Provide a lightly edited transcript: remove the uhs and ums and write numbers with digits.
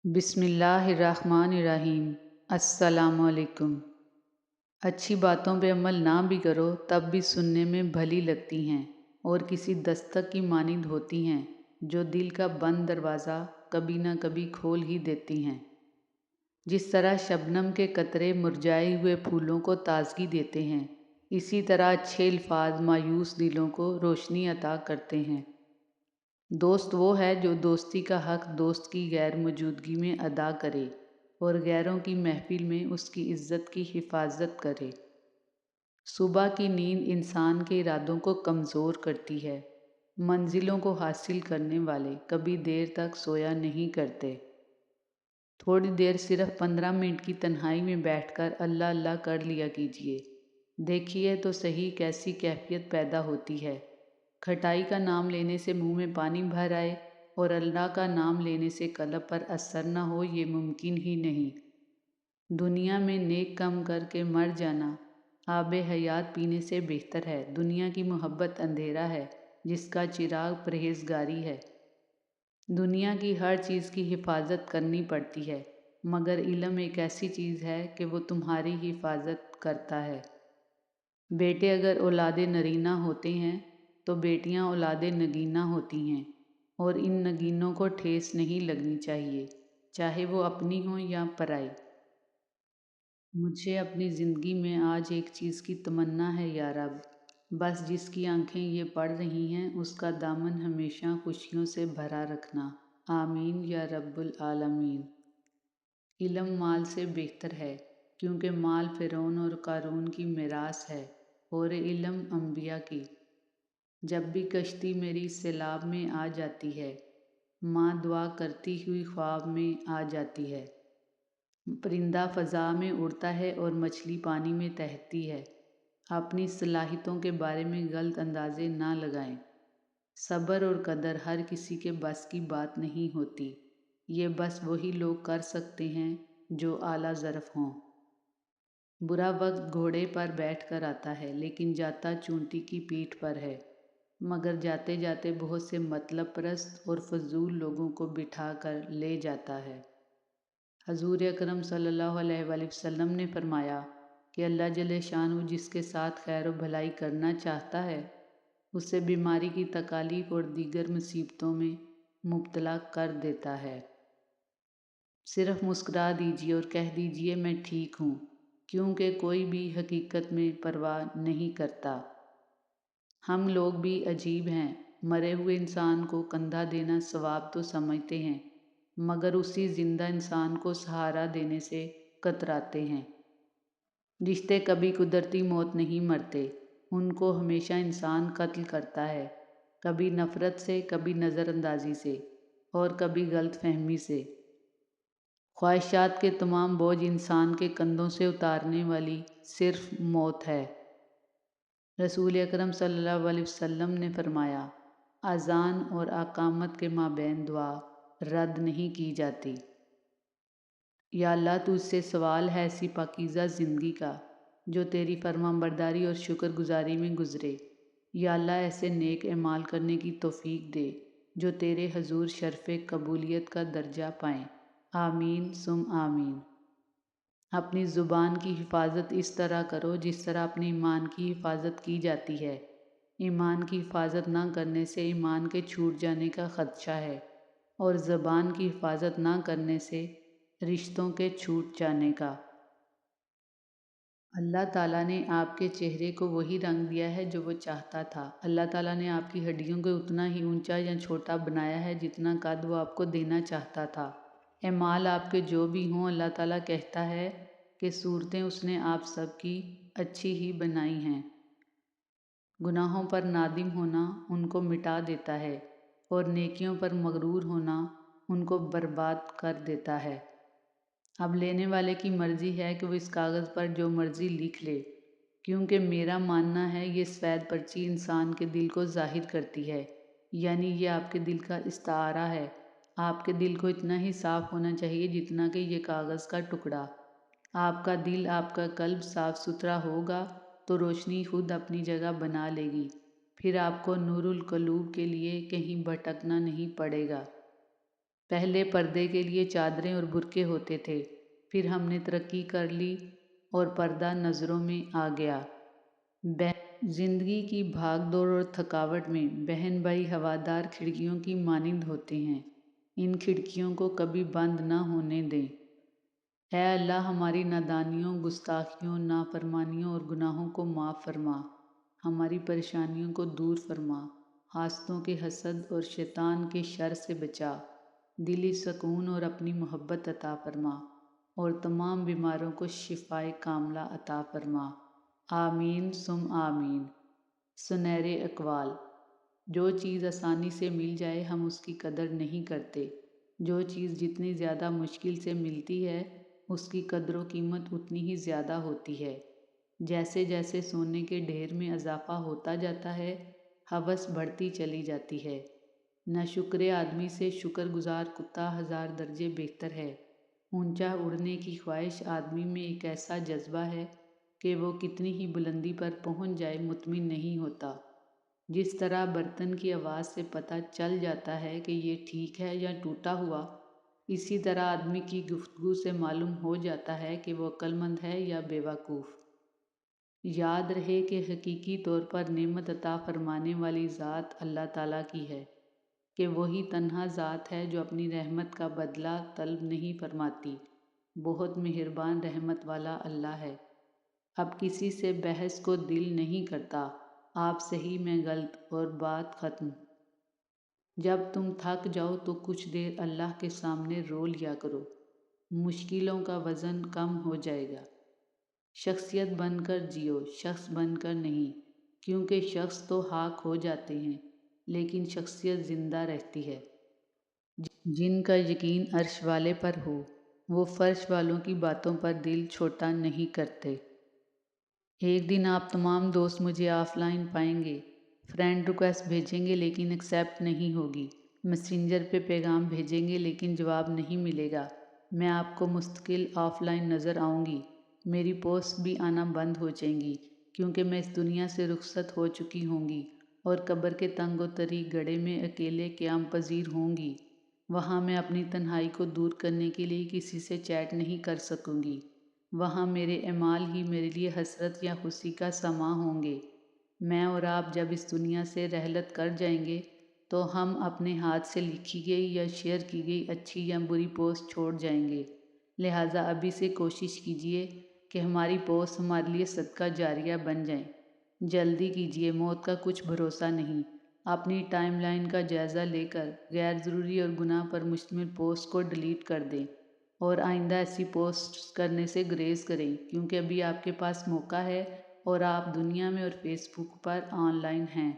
بسم اللہ الرحمن الرحیم۔ السلام علیکم۔ اچھی باتوں پہ عمل نہ بھی کرو تب بھی سننے میں بھلی لگتی ہیں اور کسی دستک کی مانند ہوتی ہیں جو دل کا بند دروازہ کبھی نہ کبھی کھول ہی دیتی ہیں۔ جس طرح شبنم کے قطرے مرجھائے ہوئے پھولوں کو تازگی دیتے ہیں، اسی طرح اچھے الفاظ مایوس دلوں کو روشنی عطا کرتے ہیں۔ دوست وہ ہے جو دوستی کا حق دوست کی غیر موجودگی میں ادا کرے اور غیروں کی محفل میں اس کی عزت کی حفاظت کرے۔ صبح کی نیند انسان کے ارادوں کو کمزور کرتی ہے۔ منزلوں کو حاصل کرنے والے کبھی دیر تک سویا نہیں کرتے۔ تھوڑی دیر صرف 15 منٹ کی تنہائی میں بیٹھ کر اللہ اللہ کر لیا کیجیے، دیکھیے تو صحیح کیسی کیفیت پیدا ہوتی ہے۔ کھٹائی کا نام لینے سے منہ میں پانی بھر آئے اور اللہ کا نام لینے سے قلب پر اثر نہ ہو، یہ ممکن ہی نہیں۔ دنیا میں نیک کام کر کے مر جانا آب حیات پینے سے بہتر ہے۔ دنیا کی محبت اندھیرا ہے جس کا چراغ پرہیزگاری ہے۔ دنیا کی ہر چیز کی حفاظت کرنی پڑتی ہے، مگر علم ایک ایسی چیز ہے کہ وہ تمہاری حفاظت کرتا ہے۔ بیٹے اگر اولاد نرینہ ہوتے ہیں تو بیٹیاں اولاد نگینہ ہوتی ہیں، اور ان نگینوں کو ٹھیس نہیں لگنی چاہیے، چاہے وہ اپنی ہوں یا پرائی۔ مجھے اپنی زندگی میں آج ایک چیز کی تمنا ہے یا رب، بس جس کی آنکھیں یہ پڑھ رہی ہیں اس کا دامن ہمیشہ خوشیوں سے بھرا رکھنا، آمین یا رب العالمین۔ علم مال سے بہتر ہے، کیونکہ مال فرعون اور قارون کی میراث ہے اور علم انبیاء کی۔ جب بھی کشتی میری سیلاب میں آ جاتی ہے، ماں دعا کرتی ہوئی خواب میں آ جاتی ہے۔ پرندہ فضا میں اڑتا ہے اور مچھلی پانی میں تیرتی ہے۔ اپنی صلاحیتوں کے بارے میں غلط اندازے نہ لگائیں۔ صبر اور قدر ہر کسی کے بس کی بات نہیں ہوتی، یہ بس وہی لوگ کر سکتے ہیں جو اعلیٰ ظرف ہوں۔ برا وقت گھوڑے پر بیٹھ کر آتا ہے لیکن جاتا چونٹی کی پیٹھ پر ہے، مگر جاتے جاتے بہت سے مطلب پرست اور فضول لوگوں کو بٹھا کر لے جاتا ہے۔ حضور اکرم صلی اللہ علیہ وآلہ وسلم نے فرمایا کہ اللہ جل شانہ جس کے ساتھ خیر و بھلائی کرنا چاہتا ہے، اسے بیماری کی تکالیف اور دیگر مصیبتوں میں مبتلا کر دیتا ہے۔ صرف مسکرا دیجیے اور کہہ دیجیے میں ٹھیک ہوں، کیونکہ کوئی بھی حقیقت میں پرواہ نہیں کرتا۔ ہم لوگ بھی عجیب ہیں، مرے ہوئے انسان کو کندھا دینا ثواب تو سمجھتے ہیں، مگر اسی زندہ انسان کو سہارا دینے سے کتراتے ہیں۔ رشتے کبھی قدرتی موت نہیں مرتے، ان کو ہمیشہ انسان قتل کرتا ہے، کبھی نفرت سے، کبھی نظر اندازی سے، اور کبھی غلط فہمی سے۔ خواہشات کے تمام بوجھ انسان کے کندھوں سے اتارنے والی صرف موت ہے۔ رسول اکرم صلی اللہ علیہ وسلم نے فرمایا، اذان اور اقامت کے مابین دعا رد نہیں کی جاتی۔ یا اللہ تجھ سے سوال ہے ایسی پاکیزہ زندگی کا جو تیری فرمانبرداری اور شکر گزاری میں گزرے۔ یا اللہ ایسے نیک اعمال کرنے کی توفیق دے جو تیرے حضور شرف قبولیت کا درجہ پائیں، آمین ثم آمین۔ اپنی زبان کی حفاظت اس طرح کرو جس طرح اپنے ایمان کی حفاظت کی جاتی ہے۔ ایمان کی حفاظت نہ کرنے سے ایمان کے چھوٹ جانے کا خدشہ ہے، اور زبان کی حفاظت نہ کرنے سے رشتوں کے چھوٹ جانے کا۔ اللہ تعالیٰ نے آپ کے چہرے کو وہی رنگ دیا ہے جو وہ چاہتا تھا۔ اللہ تعالیٰ نے آپ کی ہڈیوں کو اتنا ہی اونچا یا چھوٹا بنایا ہے جتنا قد وہ آپ کو دینا چاہتا تھا۔ اعمال آپ کے جو بھی ہوں، اللہ تعالیٰ کہتا ہے کہ صورتیں اس نے آپ سب کی اچھی ہی بنائی ہیں۔ گناہوں پر نادم ہونا ان کو مٹا دیتا ہے، اور نیکیوں پر مغرور ہونا ان کو برباد کر دیتا ہے۔ اب لینے والے کی مرضی ہے کہ وہ اس کاغذ پر جو مرضی لکھ لے، کیونکہ میرا ماننا ہے یہ سفید پرچی انسان کے دل کو ظاہر کرتی ہے، یعنی یہ آپ کے دل کا استعارہ ہے۔ آپ کے دل کو اتنا ہی صاف ہونا چاہیے جتنا کہ یہ کاغذ کا ٹکڑا۔ آپ کا دل، آپ کا قلب صاف ستھرا ہوگا تو روشنی خود اپنی جگہ بنا لے گی، پھر آپ کو نور القلوب کے لیے کہیں بھٹکنا نہیں پڑے گا۔ پہلے پردے کے لیے چادریں اور برقعے ہوتے تھے، پھر ہم نے ترقی کر لی اور پردہ نظروں میں آ گیا۔ زندگی کی بھاگ دوڑ اور تھکاوٹ میں بہن بھائی ہوادار کھڑکیوں کی مانند ہوتے ہیں، ان کھڑکیوں کو کبھی بند نہ ہونے دیں۔ اے اللہ، ہماری نادانیوں، گستاخیوں، نافرمانیوں اور گناہوں کو معاف فرما، ہماری پریشانیوں کو دور فرما، حاسدوں کے حسد اور شیطان کے شر سے بچا، دلی سکون اور اپنی محبت عطا فرما، اور تمام بیماروں کو شفائے کاملہ عطا فرما۔ آمین ثم آمین۔ سنہرے اقوال۔ جو چیز آسانی سے مل جائے ہم اس کی قدر نہیں کرتے، جو چیز جتنی زیادہ مشکل سے ملتی ہے اس کی قدر و قیمت اتنی ہی زیادہ ہوتی ہے۔ جیسے جیسے سونے کے ڈھیر میں اضافہ ہوتا جاتا ہے، ہوس بڑھتی چلی جاتی ہے۔ ناشکر آدمی سے شکر گزار کتا 1000 درجے بہتر ہے۔ اونچا اڑنے کی خواہش آدمی میں ایک ایسا جذبہ ہے کہ وہ کتنی ہی بلندی پر پہنچ جائے مطمئن نہیں ہوتا۔ جس طرح برتن کی آواز سے پتہ چل جاتا ہے کہ یہ ٹھیک ہے یا ٹوٹا ہوا، اسی طرح آدمی کی گفتگو سے معلوم ہو جاتا ہے کہ وہ عقل مند ہے یا بے وقوف۔ یاد رہے کہ حقیقی طور پر نعمت عطا فرمانے والی ذات اللہ تعالیٰ کی ہے، کہ وہی تنہا ذات ہے جو اپنی رحمت کا بدلہ طلب نہیں فرماتی۔ بہت مہربان رحمت والا اللہ ہے۔ اب کسی سے بحث کو دل نہیں کرتا، آپ صحیح میں غلط، اور بات ختم۔ جب تم تھک جاؤ تو کچھ دیر اللہ کے سامنے رو لیا کرو، مشکلوں کا وزن کم ہو جائے گا۔ شخصیت بن کر جیو، شخص بن کر نہیں، کیونکہ شخص تو خاک ہو جاتے ہیں لیکن شخصیت زندہ رہتی ہے۔ جن کا یقین عرش والے پر ہو وہ فرش والوں کی باتوں پر دل چھوٹا نہیں کرتے۔ ایک دن آپ تمام دوست مجھے آف لائن پائیں گے، فرینڈ ریکویسٹ بھیجیں گے لیکن ایکسیپٹ نہیں ہوگی، میسنجر پہ پیغام بھیجیں گے لیکن جواب نہیں ملے گا۔ میں آپ کو مستقل آف لائن نظر آؤں گی، میری پوسٹ بھی آنا بند ہو جائیں گی، کیونکہ میں اس دنیا سے رخصت ہو چکی ہوں گی اور قبر کے تنگ و تریک گڑھے میں اکیلے قیام پذیر ہوں گی۔ وہاں میں اپنی تنہائی کو دور کرنے کے لیے کسی سے چیٹ نہیں کر سکوں گی۔ وہاں میرے اعمال ہی میرے لیے حسرت یا خوشی کا سماں ہوں گے۔ میں اور آپ جب اس دنیا سے رحلت کر جائیں گے تو ہم اپنے ہاتھ سے لکھی گئی یا شیئر کی گئی اچھی یا بری پوسٹ چھوڑ جائیں گے، لہٰذا ابھی سے کوشش کیجیے کہ ہماری پوسٹ ہمارے لیے صدقہ جاریہ بن جائیں۔ جلدی کیجیے، موت کا کچھ بھروسہ نہیں۔ اپنی ٹائم لائن کا جائزہ لے کر غیر ضروری اور گناہ پر مشتمل پوسٹ کو ڈیلیٹ کر دیں، اور آئندہ ایسی پوسٹ کرنے سے گریز کریں، کیونکہ ابھی آپ کے پاس موقع ہے اور آپ دنیا میں اور face book per on line ہیں۔